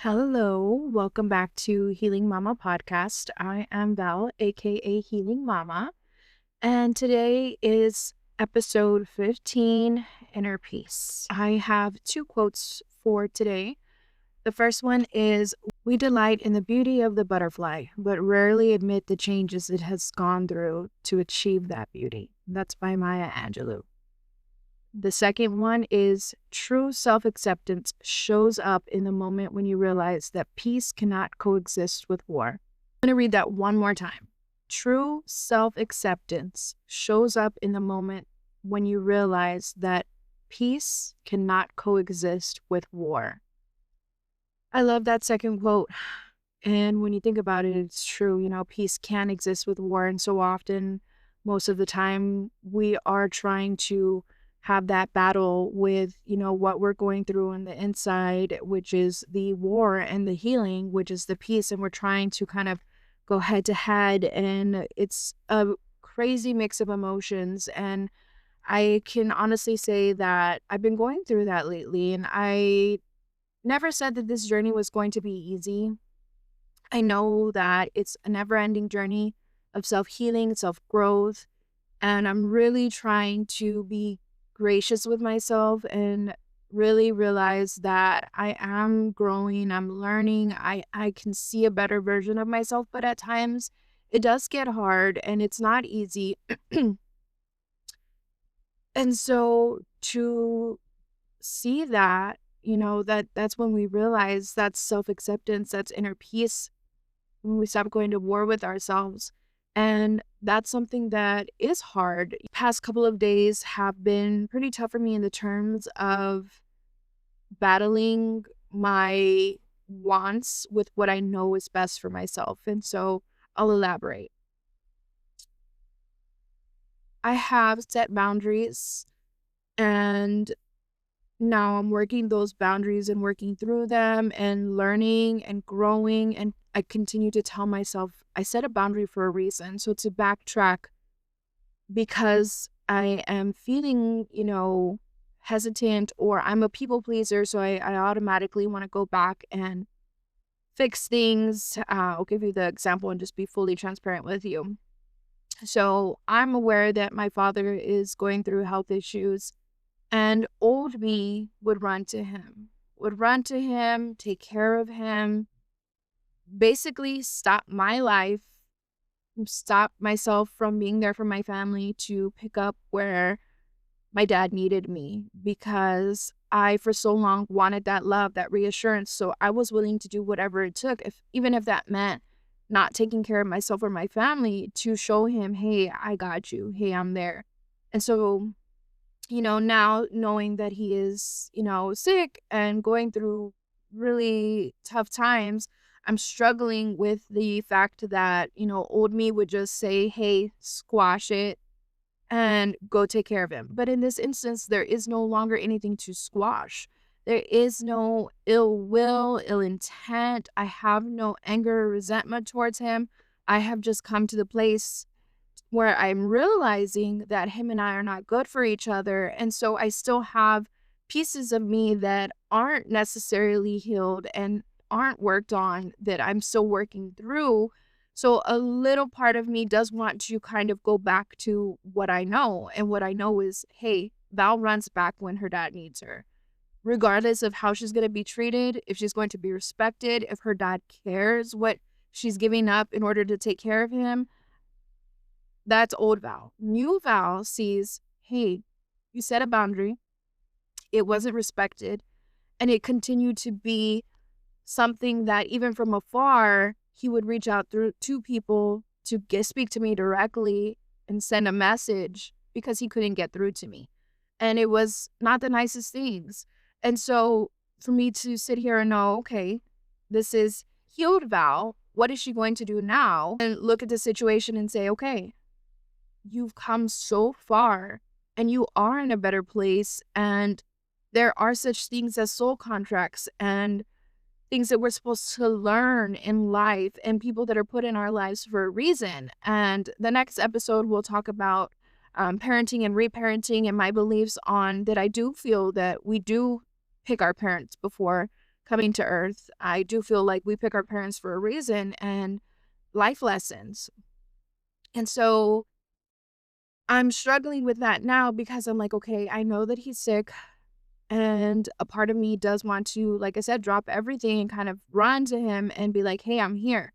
Hello, welcome back to Healing Mama podcast. I am Val, aka Healing Mama, and today is episode 15, Inner Peace. I have two quotes for today. The first one is, "We delight in the beauty of the butterfly, but rarely admit the changes it has gone through to achieve that beauty." That's by Maya Angelou. The second one is, "True self-acceptance shows up in the moment when you realize that peace cannot coexist with war." I'm going to read that one more time. True self-acceptance shows up in the moment when you realize that peace cannot coexist with war. I love that second quote. And when you think about it, it's true. Peace can exist with war. And so often, most of the time, we are trying to have that battle with, what we're going through on the inside, which is the war, and the healing, which is the peace. And we're trying to kind of go head to head. And it's a crazy mix of emotions. And I can honestly say that I've been going through that lately. And I never said that this journey was going to be easy. I know that it's a never-ending journey of self-healing, self-growth, and I'm really trying to be gracious with myself and really realize that I am growing, I'm learning, I can see a better version of myself, but at times it does get hard and it's not easy. And so to see that, that's when we realize that's self-acceptance, that's inner peace, when we stop going to war with ourselves. And that's something that is hard. The past couple of days have been pretty tough for me in the terms of battling my wants with what I know is best for myself. And so I'll elaborate. I have set boundaries, and now I'm working those boundaries and working through them and learning and growing. And I continue to tell myself I set a boundary for a reason. So to backtrack, because I am feeling, hesitant, or I'm a people pleaser. So I automatically want to go back and fix things. I'll give you the example and just be fully transparent with you. So I'm aware that my father is going through health issues. And old me would run to him, take care of him, basically stop my life, stop myself from being there for my family to pick up where my dad needed me, because I, for so long, wanted that love, that reassurance. So I was willing to do whatever it took, even if that meant not taking care of myself or my family, to show him, hey, I got you. Hey, I'm there. And so now knowing that he is, sick and going through really tough times, I'm struggling with the fact that, old me would just say, hey, squash it and go take care of him. But in this instance, there is no longer anything to squash. There is no ill will, ill intent. I have no anger or resentment towards him. I have just come to the place where I'm realizing that him and I are not good for each other. And so I still have pieces of me that aren't necessarily healed and aren't worked on, that I'm still working through. So a little part of me does want to kind of go back to what I know. And what I know is, hey, Val runs back when her dad needs her, regardless of how she's going to be treated, if she's going to be respected, if her dad cares what she's giving up in order to take care of him. That's old Val. New Val sees, hey, you set a boundary, it wasn't respected, and it continued to be something that even from afar, he would reach out to people to speak to me directly and send a message because he couldn't get through to me. And it was not the nicest things. And so for me to sit here and know, okay, this is healed Val, what is she going to do now? And look at the situation and say, okay, you've come so far and you are in a better place. And there are such things as soul contracts and things that we're supposed to learn in life, and people that are put in our lives for a reason. And the next episode, we'll talk about parenting and reparenting and my beliefs on that. I do feel that we do pick our parents before coming to earth. I do feel like we pick our parents for a reason and life lessons. And so I'm struggling with that now because I'm like, okay, I know that he's sick. And a part of me does want to, like I said, drop everything and kind of run to him and be like, hey, I'm here.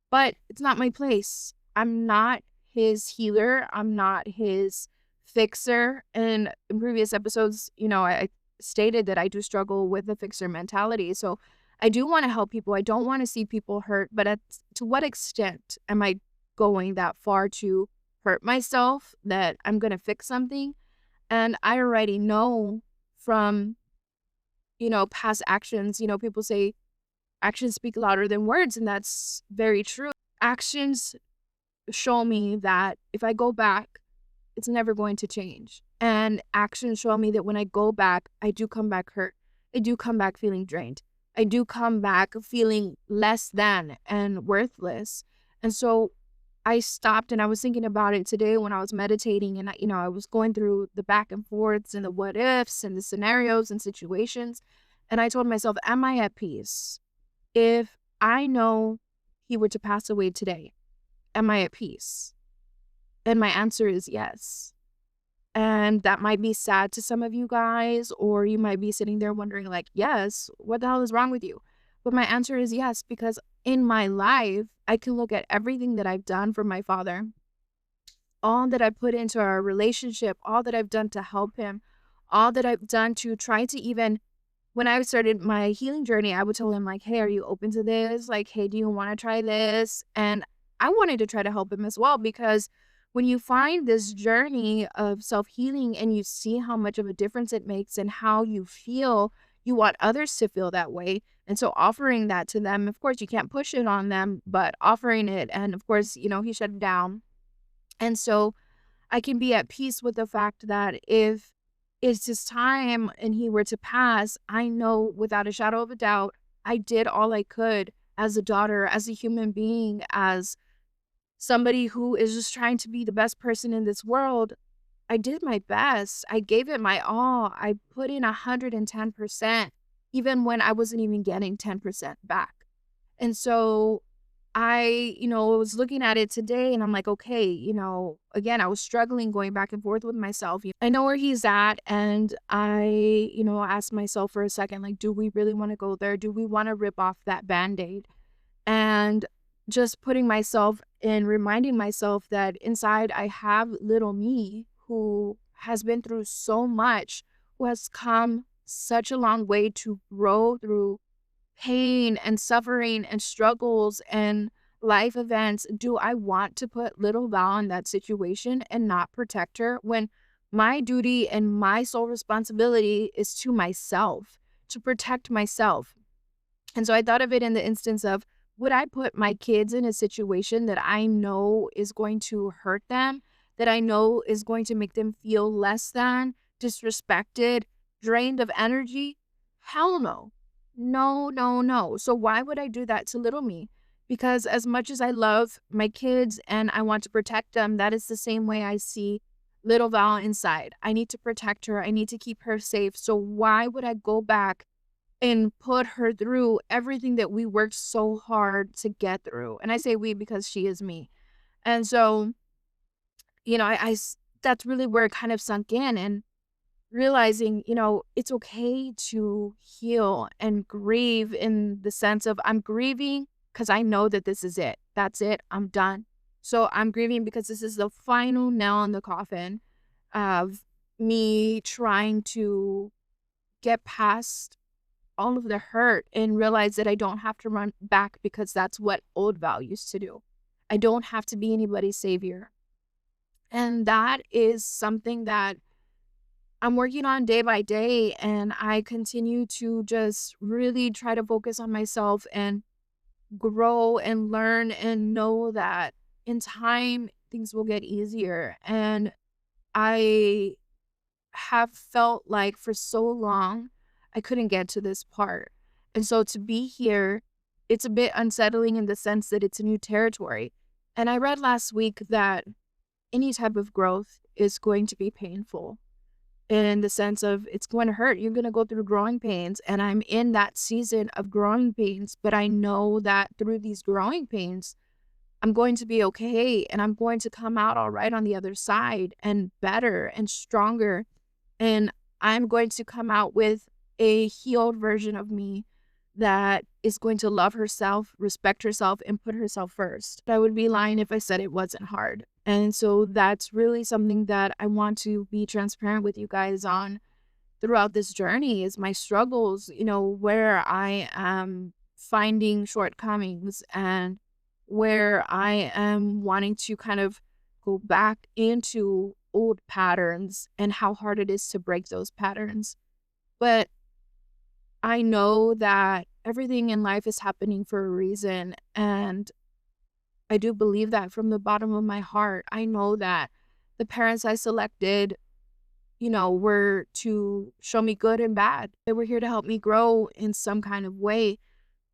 But it's not my place. I'm not his healer. I'm not his fixer. And in previous episodes, I stated that I do struggle with the fixer mentality. So I do want to help people. I don't want to see people hurt. But to what extent am I going that far to hurt myself that I'm going to fix something? And I already know from, past actions, people say actions speak louder than words. And that's very true. Actions show me that if I go back, it's never going to change. And actions show me that when I go back, I do come back hurt. I do come back feeling drained. I do come back feeling less than and worthless. And so I stopped and I was thinking about it today when I was meditating, and I was going through the back and forths and the what ifs and the scenarios and situations. And I told myself, am I at peace? If I know he were to pass away today, am I at peace? And my answer is yes. And that might be sad to some of you guys, or you might be sitting there wondering, like, yes, what the hell is wrong with you? But my answer is yes, because in my life, I can look at everything that I've done for my father, all that I put into our relationship, all that I've done to help him, all that I've done to try to even, when I started my healing journey, I would tell him, like, hey, are you open to this? Like, hey, do you want to try this? And I wanted to try to help him as well, because when you find this journey of self-healing and you see how much of a difference it makes and how you feel, you want others to feel that way. And so offering that to them, of course, you can't push it on them, but offering it. And of course, he shut it down. And so I can be at peace with the fact that if it's his time and he were to pass, I know without a shadow of a doubt, I did all I could as a daughter, as a human being, as somebody who is just trying to be the best person in this world. I did my best. I gave it my all. I put in 110%, even when I wasn't even getting 10% back. And so I was looking at it today and I'm like, okay, again, I was struggling going back and forth with myself. I know where he's at. And I asked myself for a second, like, do we really want to go there? Do we want to rip off that Band-Aid? And just putting myself and reminding myself that inside I have little me who has been through so much, who has come such a long way to grow through pain and suffering and struggles and life events. Do I want to put little Val in that situation and not protect her when my duty and my sole responsibility is to myself, to protect myself? And so I thought of it in the instance of, would I put my kids in a situation that I know is going to hurt them, that I know is going to make them feel less than, disrespected, drained of energy? Hell no. No, no, no. So why would I do that to little me? Because as much as I love my kids and I want to protect them, that is the same way I see little Val inside. I need to protect her. I need to keep her safe. So why would I go back and put her through everything that we worked so hard to get through? And I say we because she is me. And so, that's really where it kind of sunk in, and realizing, it's okay to heal and grieve, in the sense of I'm grieving because I know that this is it. That's it. I'm done. So I'm grieving because this is the final nail in the coffin of me trying to get past all of the hurt and realize that I don't have to run back, because that's what old Val used to do. I don't have to be anybody's savior. And that is something that I'm working on day by day. And I continue to just really try to focus on myself and grow and learn and know that in time things will get easier. And I have felt like for so long I couldn't get to this part. And so to be here, it's a bit unsettling in the sense that it's a new territory. And I read last week that any type of growth is going to be painful. in the sense of it's going to hurt. You're going to go through growing pains, and I'm in that season of growing pains, but I know that through these growing pains, I'm going to be okay, and I'm going to come out all right on the other side and better and stronger. And I'm going to come out with a healed version of me that is going to love herself, respect herself, and put herself first. I would be lying if I said it wasn't hard. And so that's really something that I want to be transparent with you guys on throughout this journey is my struggles, where I am finding shortcomings and where I am wanting to kind of go back into old patterns and how hard it is to break those patterns. But I know that everything in life is happening for a reason. And I do believe that from the bottom of my heart. I know that the parents I selected, were to show me good and bad. They were here to help me grow in some kind of way.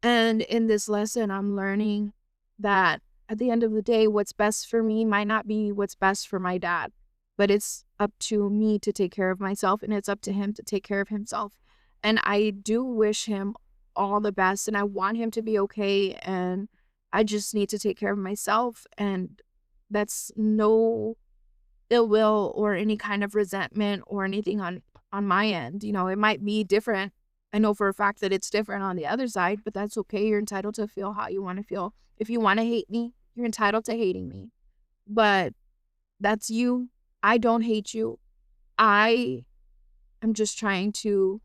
And in this lesson, I'm learning that at the end of the day, what's best for me might not be what's best for my dad, but it's up to me to take care of myself, and it's up to him to take care of himself. And I do wish him all the best, and I want him to be okay. And I just need to take care of myself. And that's no ill will or any kind of resentment or anything on my end. It might be different. I know for a fact that it's different on the other side, but that's okay. You're entitled to feel how you want to feel. If you want to hate me, you're entitled to hating me. But that's you. I don't hate you. I am just trying to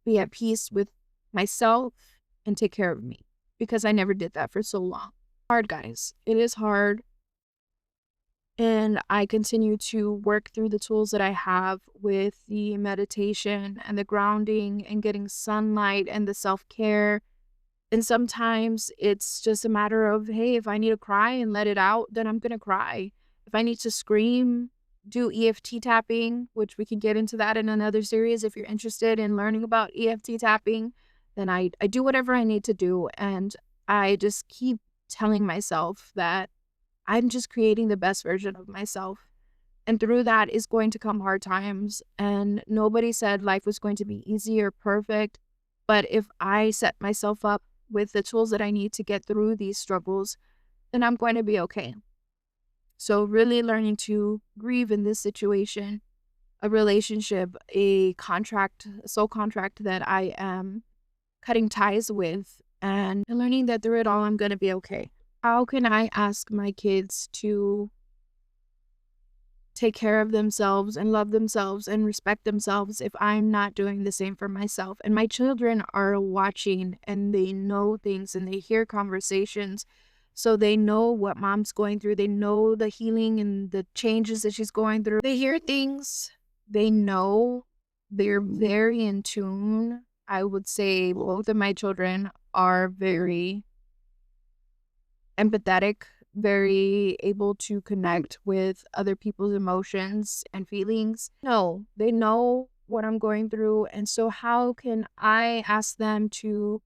be at peace with myself and take care of me because I never did that for so long. Hard, guys. It is hard. And I continue to work through the tools that I have with the meditation and the grounding and getting sunlight and the self-care. And sometimes it's just a matter of, hey, if I need to cry and let it out, then I'm going to cry. If I need to scream, do EFT tapping, which we can get into that in another series. If you're interested in learning about EFT tapping, then I do whatever I need to do. And I just keep telling myself that I'm just creating the best version of myself. And through that is going to come hard times. And nobody said life was going to be easy or perfect. But if I set myself up with the tools that I need to get through these struggles, then I'm going to be okay. So really learning to grieve in this situation, a relationship, a contract, a soul contract that I am cutting ties with, and learning that through it all, I'm going to be okay. How can I ask my kids to take care of themselves and love themselves and respect themselves if I'm not doing the same for myself? And my children are watching and they know things and they hear conversations. So they know what mom's going through. They know the healing and the changes that she's going through. They hear things. They know. They're very in tune. I would say both of my children are very empathetic, very able to connect with other people's emotions and feelings. No, they know what I'm going through. And so how can I ask them to,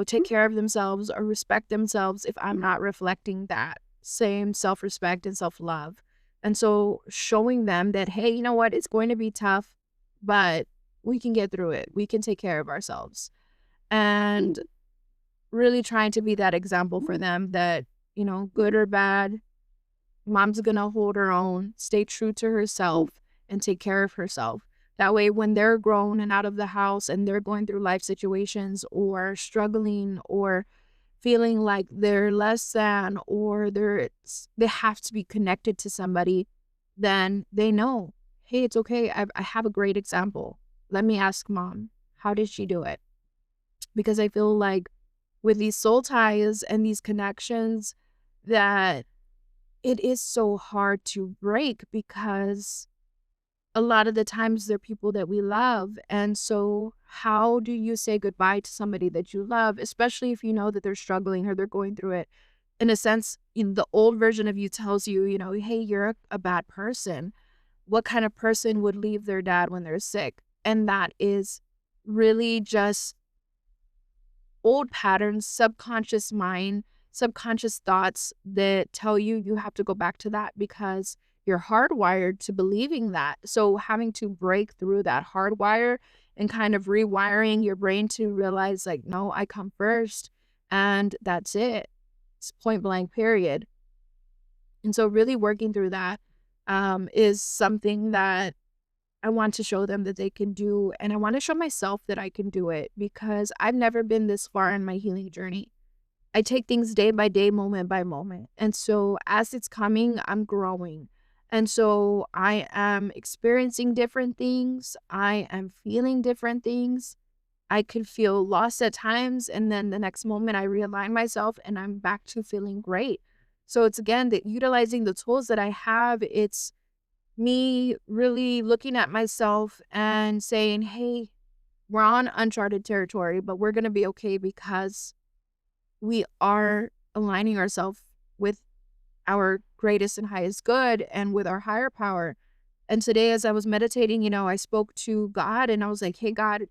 take care of themselves or respect themselves if I'm not reflecting that same self-respect and self-love? And so showing them that, hey, you know what, it's going to be tough, but we can get through it. We can take care of ourselves. And really trying to be that example for them that, good or bad, mom's gonna hold her own, stay true to herself, and take care of herself. That way, when they're grown and out of the house and they're going through life situations or struggling or feeling like they're less than or they have to be connected to somebody, then they know, hey, it's okay. I have a great example. Let me ask mom, how did she do it? Because I feel like with these soul ties and these connections that it is so hard to break because a lot of the times they're people that we love. And so how do you say goodbye to somebody that you love, especially if you know that they're struggling or they're going through it? In a sense, the old version of you tells you, hey, you're a bad person. What kind of person would leave their dad when they're sick? And that is really just old patterns, subconscious mind, subconscious thoughts that tell you have to go back to that because you're hardwired to believing that. So having to break through that hardwire and kind of rewiring your brain to realize, like, no, I come first and that's it. It's point blank, period. And so really working through that is something that I want to show them that they can do. And I want to show myself that I can do it because I've never been this far in my healing journey. I take things day by day, moment by moment. And so as it's coming, I'm growing. And so I am experiencing different things. I am feeling different things. I could feel lost at times. And then the next moment, I realign myself and I'm back to feeling great. So it's again that utilizing the tools that I have. It's me really looking at myself and saying, hey, we're on uncharted territory, but we're going to be okay because we are aligning ourselves with our greatest and highest good and with our higher power. And today, as I was meditating, I spoke to God and I was like, hey, God,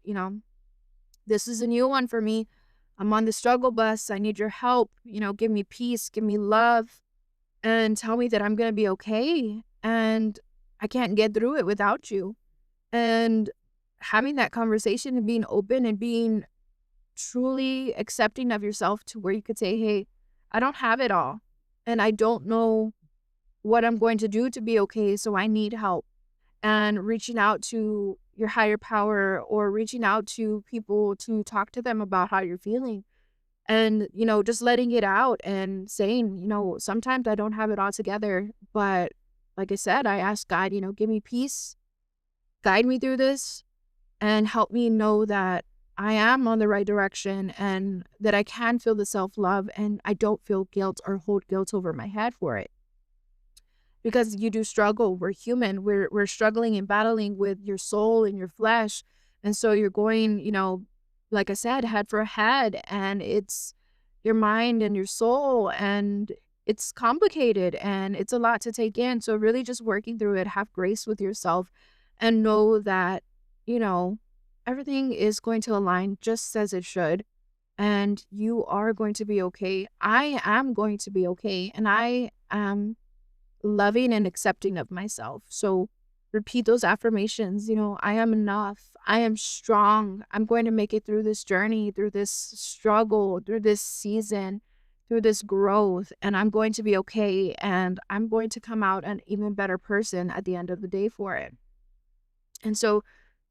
this is a new one for me. I'm on the struggle bus. I need your help. Give me peace, give me love, and tell me that I'm going to be okay. And I can't get through it without you. And having that conversation and being open and being truly accepting of yourself to where you could say, hey, I don't have it all. And I don't know what I'm going to do to be okay. So I need help. And reaching out to your higher power or reaching out to people to talk to them about how you're feeling. And, just letting it out and saying, sometimes I don't have it all together. But like I said, I ask God, give me peace, guide me through this, and help me know that I am on the right direction and that I can feel the self-love and I don't feel guilt or hold guilt over my head for it. Because you do struggle. We're human. We're struggling and battling with your soul and your flesh. And so you're going, like I said, head for head, and it's your mind and your soul, and it's complicated and it's a lot to take in. So really just working through it, have grace with yourself and know that, everything is going to align just as it should. And you are going to be okay. I am going to be okay. And I am loving and accepting of myself. So repeat those affirmations. I am enough. I am strong. I'm going to make it through this journey, through this struggle, through this season, through this growth, and I'm going to be okay. And I'm going to come out an even better person at the end of the day for it. And so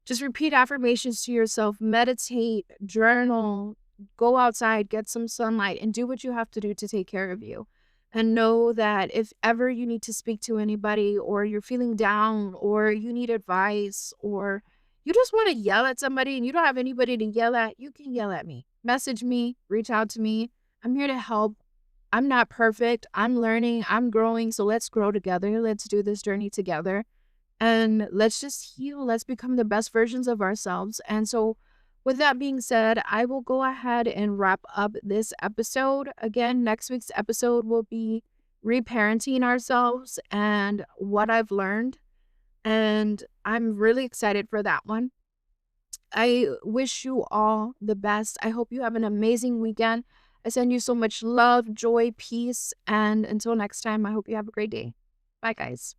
just repeat affirmations to yourself, meditate, journal, go outside, get some sunlight, and do what you have to do to take care of you. And know that if ever you need to speak to anybody, or you're feeling down, or you need advice, or you just want to yell at somebody and you don't have anybody to yell at, you can yell at me. Message me, reach out to me. I'm here to help. I'm not perfect. I'm learning. I'm growing. So let's grow together. Let's do this journey together. And let's just heal. Let's become the best versions of ourselves. And so, with that being said, I will go ahead and wrap up this episode. Again, next week's episode will be reparenting ourselves and what I've learned. And I'm really excited for that one. I wish you all the best. I hope you have an amazing weekend. I send you so much love, joy, peace. And until next time, I hope you have a great day. Bye, guys.